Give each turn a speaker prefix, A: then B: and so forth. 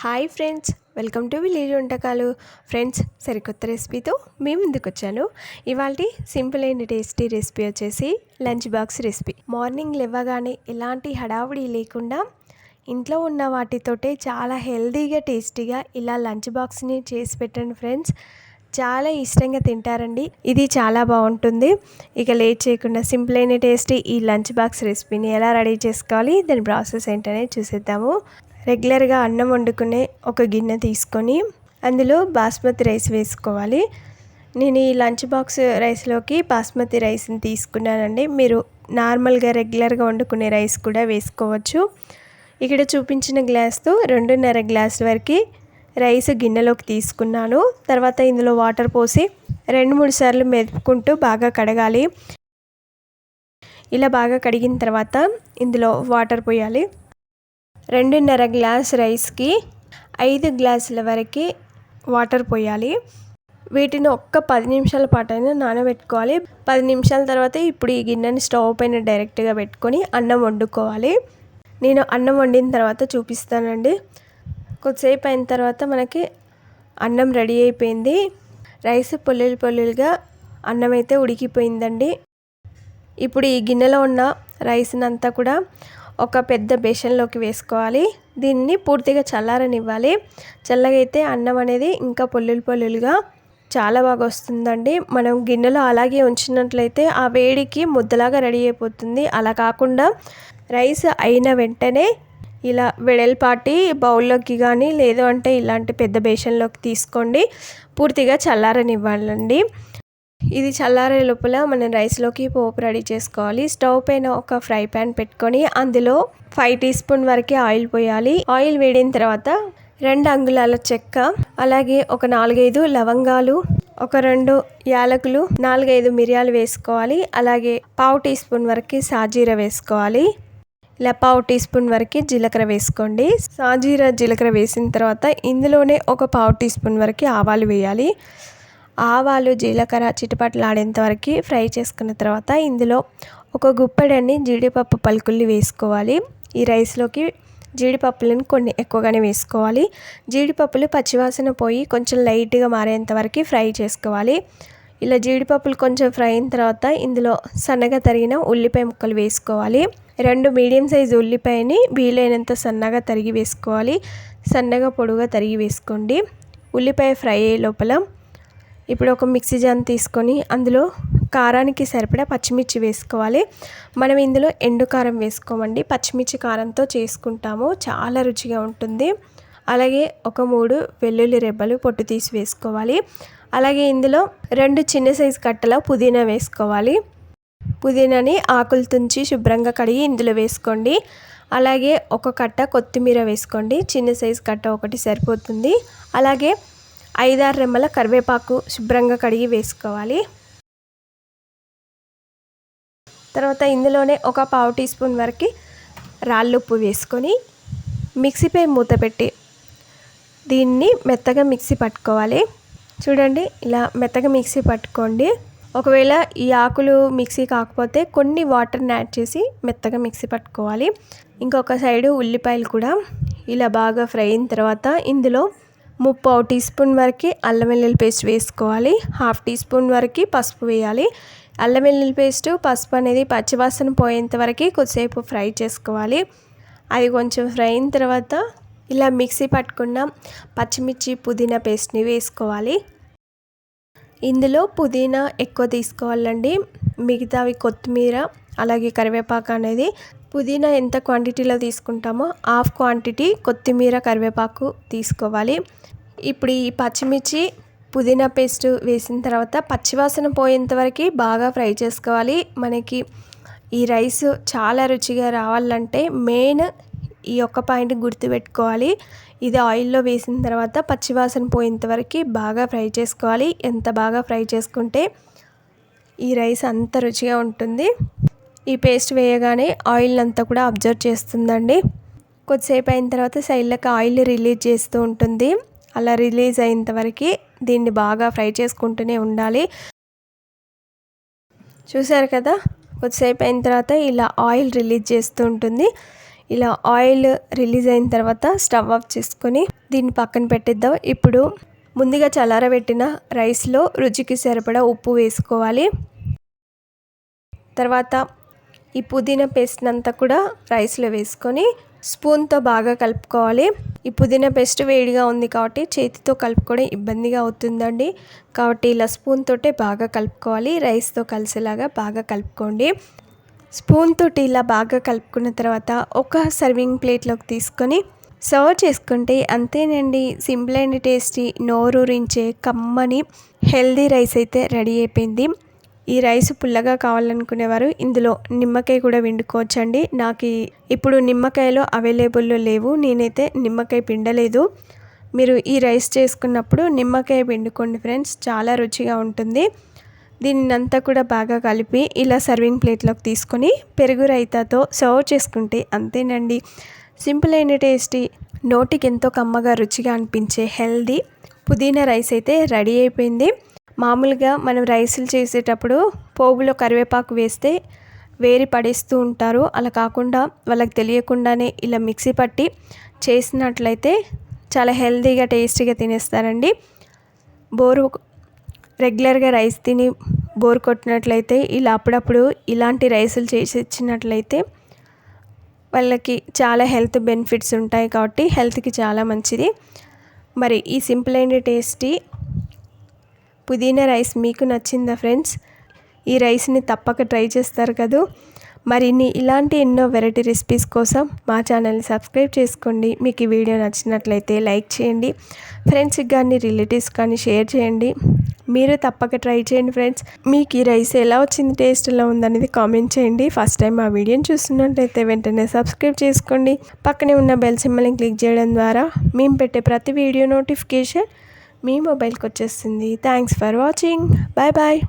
A: Hi friends, welcome to village వంటకాలు. Friends, సరికొత్త రెసిపీతో మేము ముందుకు వచ్చాను. ఇవాళ సింపుల్ అండ్ టేస్టీ రెసిపీ వచ్చేసి లంచ్ బాక్స్ రెసిపీ. మార్నింగ్ లేవగానే ఎలాంటి హడావుడి లేకుండా ఇంట్లో ఉన్న వాటితోటే చాలా హెల్తీగా టేస్టీగా ఇలా లంచ్ బాక్స్ని చేసి పెట్టండి ఫ్రెండ్స్. చాలా ఇష్టంగా తింటారండి. ఇది చాలా బాగుంటుంది. ఇక లేట్ చేయకుండా సింపుల్ అయిన టేస్టీ ఈ లంచ్ బాక్స్ రెసిపీని ఎలా రెడీ చేసుకోవాలి, దాని ప్రాసెస్ ఏంటనే చూసేద్దాము. రెగ్యులర్గా అన్నం వండుకునే ఒక గిన్నె తీసుకొని అందులో బాస్మతి రైస్ వేసుకోవాలి. నేను ఈ లంచ్ బాక్స్ రైస్లోకి బాస్మతి రైస్ని తీసుకున్నానండి. మీరు నార్మల్గా రెగ్యులర్గా వండుకునే రైస్ కూడా వేసుకోవచ్చు. ఇక్కడ చూపించిన గ్లాస్తో 2.5 గ్లాసుల వరకు రైస్ గిన్నెలోకి తీసుకున్నాను. తర్వాత ఇందులో వాటర్ పోసి 2-3 సార్లు మెదుపుకుంటూ బాగా కడగాలి. ఇలా బాగా కడిగిన తర్వాత ఇందులో వాటర్ పోయాలి. 2.5 గ్లాస్ రైస్కి 5 గ్లాసుల వరకు వాటర్ పోయాలి. వీటిని ఒక్క 10 నిమిషాల పాటైనా నానబెట్టుకోవాలి. 10 నిమిషాల తర్వాత ఇప్పుడు ఈ గిన్నెని స్టవ్ పైన డైరెక్ట్గా పెట్టుకొని అన్నం వండుకోవాలి. నేను అన్నం వండిన తర్వాత చూపిస్తానండి. కొద్దిసేపు అయిన తర్వాత మనకి అన్నం రెడీ అయిపోయింది. రైస్ పొల్లులుగా అన్నం అయితే ఉడికిపోయిందండి. ఇప్పుడు ఈ గిన్నెలో ఉన్న రైస్ని అంతా కూడా ఒక పెద్ద బేషన్లోకి వేసుకోవాలి. దీన్ని పూర్తిగా చల్లారనివ్వాలి. చల్లగా అయితే అన్నం అనేది ఇంకా పొల్లులుగా చాలా బాగా వస్తుందండి. మనం గిన్నెలో అలాగే ఉంచినట్లయితే ఆ వేడికి ముద్దలాగా రెడీ అయిపోతుంది. అలా కాకుండా రైస్ అయిన వెంటనే ఇలా వెడల్పాటి బౌల్లోకి కానీ లేదు అంటే ఇలాంటి పెద్ద బేషన్లోకి తీసుకోండి. పూర్తిగా చల్లారనివ్వాలండి. ఇది చల్లారే లోపల మనం రైస్లోకి పోపు రెడీ చేసుకోవాలి. స్టవ్ పైన ఒక ఫ్రై ప్యాన్ పెట్టుకొని అందులో 5 టీ స్పూన్ వరకు ఆయిల్ పోయాలి. ఆయిల్ వేడిన తర్వాత 2 అంగుళాల చెక్క, అలాగే ఒక 4-5 లవంగాలు, ఒక 2 యాలకులు, 4-5 మిరియాలు వేసుకోవాలి. అలాగే 1/2 టీ స్పూన్ వరకు సాజీర వేసుకోవాలి. ఇలా 1/2 టీ స్పూన్ వరకు జీలకర్ర వేసుకోండి. సాజీర జీలకర్ర వేసిన తర్వాత ఇందులోనే ఒక 1/2 టీ స్పూన్ వరకు ఆవాలు వేయాలి. ఆవాలు జీలకర్ర చిటపటలాడేంత వరకు ఫ్రై చేసుకున్న తర్వాత ఇందులో ఒక గుప్పెడన్ని జీడిపప్పు పలుకుల్ని వేసుకోవాలి. ఈ రైస్లోకి జీడిపప్పులను కొన్ని ఎక్కువగానే వేసుకోవాలి. జీడిపప్పులు పచ్చివాసన పోయి కొంచెం లైట్గా మారేంత వరకు ఫ్రై చేసుకోవాలి. ఇలా జీడిపప్పులు కొంచెం ఫ్రై అయిన తర్వాత ఇందులో సన్నగా తరిగిన ఉల్లిపాయ ముక్కలు వేసుకోవాలి. 2 మీడియం సైజు ఉల్లిపాయని వీలైనంత సన్నగా తరిగి వేసుకోవాలి. సన్నగా పొడుగా తరిగి వేసుకోండి. ఉల్లిపాయ ఫ్రై అయ్యే లోపల ఇప్పుడు ఒక మిక్సీ జార్ తీసుకొని అందులో కారానికి సరిపడా పచ్చిమిర్చి వేసుకోవాలి. మనం ఇందులో ఎండు కారం వేసుకోమండి, పచ్చిమిర్చి కారంతో చేసుకుంటాము. చాలా రుచిగా ఉంటుంది. అలాగే ఒక 3 వెల్లుల్లి రెబ్బలు పొట్టు తీసి వేసుకోవాలి. అలాగే ఇందులో 2 చిన్న సైజు కట్టల పుదీనా వేసుకోవాలి. పుదీనాని ఆకులు తుంచి శుభ్రంగా కడిగి ఇందులో వేసుకోండి. అలాగే ఒక కట్ట కొత్తిమీర వేసుకోండి. చిన్న సైజు కట్ట ఒకటి సరిపోతుంది. అలాగే 5-6 రెమ్మల కరివేపాకు శుభ్రంగా కడిగి వేసుకోవాలి. తర్వాత ఇందులోనే ఒక 1/2 టీ స్పూన్ వరకు రాళ్ళుప్పు వేసుకొని మిక్సీపై మూత పెట్టి దీన్ని మెత్తగా మిక్సీ పట్టుకోవాలి. చూడండి, ఇలా మెత్తగా మిక్సీ పట్టుకోండి. ఒకవేళ ఈ ఆకులు మిక్సీ కాకపోతే కొన్ని వాటర్ని యాడ్ చేసి మెత్తగా మిక్సీ పట్టుకోవాలి. ఇంకొక సైడు ఉల్లిపాయలు కూడా ఇలా బాగా ఫ్రై అయిన తర్వాత ఇందులో 3/4 టీ స్పూన్ వరకు అల్లం వెల్లుల్లి పేస్ట్ వేసుకోవాలి. 1/2 టీ స్పూన్ వరకు పసుపు వేయాలి. అల్లం వెల్లుల్లి పేస్ట్, పసుపు అనేది పచ్చివాసన పోయేంత వరకు కొద్దిసేపు ఫ్రై చేసుకోవాలి. అది కొంచెం ఫ్రై అయిన తర్వాత ఇలా మిక్సీ పట్టుకున్న పచ్చిమిర్చి పుదీనా పేస్ట్ని వేసుకోవాలి. ఇందులో పుదీనా ఎక్కువ తీసుకోవాలండి. మిగతావి కొత్తిమీర అలాగే కరివేపాకు అనేది పుదీనా ఎంత క్వాంటిటీలో తీసుకుంటామో హాఫ్ క్వాంటిటీ కొత్తిమీర కరివేపాకు తీసుకోవాలి. ఇప్పుడు ఈ పచ్చిమిర్చి పుదీనా పేస్ట్ వేసిన తర్వాత పచ్చివాసన పోయేంత వరకు బాగా ఫ్రై చేసుకోవాలి. మనకి ఈ రైస్ చాలా రుచిగా రావాలంటే మెయిన్ ఈ ఒక్క పాయింట్ గుర్తుపెట్టుకోవాలి. ఇది ఆయిల్లో వేసిన తర్వాత పచ్చివాసన పోయేంత వరకు బాగా ఫ్రై చేసుకోవాలి. ఎంత బాగా ఫ్రై చేసుకుంటే ఈ రైస్ అంత రుచిగా ఉంటుంది. ఈ పేస్ట్ వేయగానే ఆయిల్ అంతా కూడా అబ్జర్వ్ చేస్తుందండి. కొద్దిసేపు అయిన తర్వాత సైడ్లకు ఆయిల్ రిలీజ్ చేస్తూ ఉంటుంది. అలా రిలీజ్ అయ్యేంత వరకు దీన్ని బాగా ఫ్రై చేసుకుంటూనే ఉండాలి. చూసారు కదా, కొద్దిసేపు అయిన తర్వాత ఇలా ఆయిల్ రిలీజ్ చేస్తూ ఉంటుంది. ఇలా ఆయిల్ రిలీజ్ అయిన తర్వాత స్టవ్ ఆఫ్ చేసుకొని దీన్ని పక్కన పెట్టేద్దాం. ఇప్పుడు ముందుగా చల్లారబెట్టిన రైస్లో రుచికి సరిపడా ఉప్పు వేసుకోవాలి. తర్వాత ఈ పుదీనా పేస్ట్ అంతా కూడా రైస్లో వేసుకొని స్పూన్తో బాగా కలుపుకోవాలి. ఈ పుదీనా పేస్ట్ వేడిగా ఉంది కాబట్టి చేతితో కలుపుకోవడం ఇబ్బందిగా అవుతుందండి. కాబట్టి ఇలా స్పూన్ తోటే బాగా కలుపుకోవాలి. రైస్తో కలిసేలాగా బాగా కలుపుకోండి. స్పూన్ తోటి ఇలా బాగా కలుపుకున్న తర్వాత ఒక సర్వింగ్ ప్లేట్లోకి తీసుకొని సర్వ్ చేసుకుంటే అంతేనండి. సింపుల్ అండ్ టేస్టీ, నోరూరించే కమ్మని హెల్దీ రైస్ అయితే రెడీ అయిపోయింది. ఈ రైస్ పుల్లగా కావాలనుకునేవారు ఇందులో నిమ్మకాయ కూడా పిండుకోవచ్చండి. నాకు ఇప్పుడు నిమ్మకాయలు అవైలబుల్లో లేవు, నేనైతే నిమ్మకాయ పిండలేదు. మీరు ఈ రైస్ చేసుకున్నప్పుడు నిమ్మకాయ పిండుకోండి ఫ్రెండ్స్, చాలా రుచిగా ఉంటుంది. దీన్నంతా కూడా బాగా కలిపి ఇలా సర్వింగ్ ప్లేట్లోకి తీసుకొని పెరుగు రైతాతో సర్వ్ చేసుకుంటే అంతేనండి. సింపుల్ అండ్ టేస్టీ, నోటికి ఎంతో కమ్మగా రుచిగా అనిపించే హెల్దీ పుదీనా రైస్ అయితే రెడీ అయిపోయింది. మామూలుగా మనం రైసులు చేసేటప్పుడు పోగులో కరివేపాకు వేస్తే వేరి పడేస్తూ ఉంటారు. అలా కాకుండా వాళ్ళకి తెలియకుండానే ఇలా మిక్సీ పట్టి చేసినట్లయితే చాలా హెల్తీగా టేస్టీగా తినేస్తారండి. రెగ్యులర్గా రైస్ తిని బోర్ కొట్టినట్లయితే ఇలా అప్పుడప్పుడు ఇలాంటి రైసులు చేసి ఇచ్చినట్లయితే వాళ్ళకి చాలా హెల్త్ బెనిఫిట్స్ ఉంటాయి కాబట్టి హెల్త్కి చాలా మంచిది. మరి ఈ సింపుల్ అండ్ టేస్టీ పుదీనా రైస్ మీకు నచ్చిందా ఫ్రెండ్స్? ఈ రైస్ని తప్పక ట్రై చేస్తారు కదా. మరిన్ని ఇలాంటి ఎన్నో వెరైటీ రెసిపీస్ కోసం మా ఛానల్ని సబ్స్క్రైబ్ చేసుకోండి. మీకు ఈ వీడియో నచ్చినట్లయితే లైక్ చేయండి, ఫ్రెండ్స్కి కానీ రిలేటివ్స్ కానీ షేర్ చేయండి. మీరు తప్పక ట్రై చేయండి ఫ్రెండ్స్. మీకు ఈ రైస్ ఎలా వచ్చింది, టేస్ట్ ఎలా ఉందనేది కామెంట్ చేయండి. ఫస్ట్ టైం మా వీడియోని చూస్తున్నట్లయితే వెంటనే సబ్స్క్రైబ్ చేసుకోండి. పక్కనే ఉన్న బెల్ సింబల్ని క్లిక్ చేయడం ద్వారా మేము పెట్టే ప్రతి వీడియో నోటిఫికేషన్ మీ మొబైల్కి వచ్చేస్తుంది. Thanks for watching. Bye bye.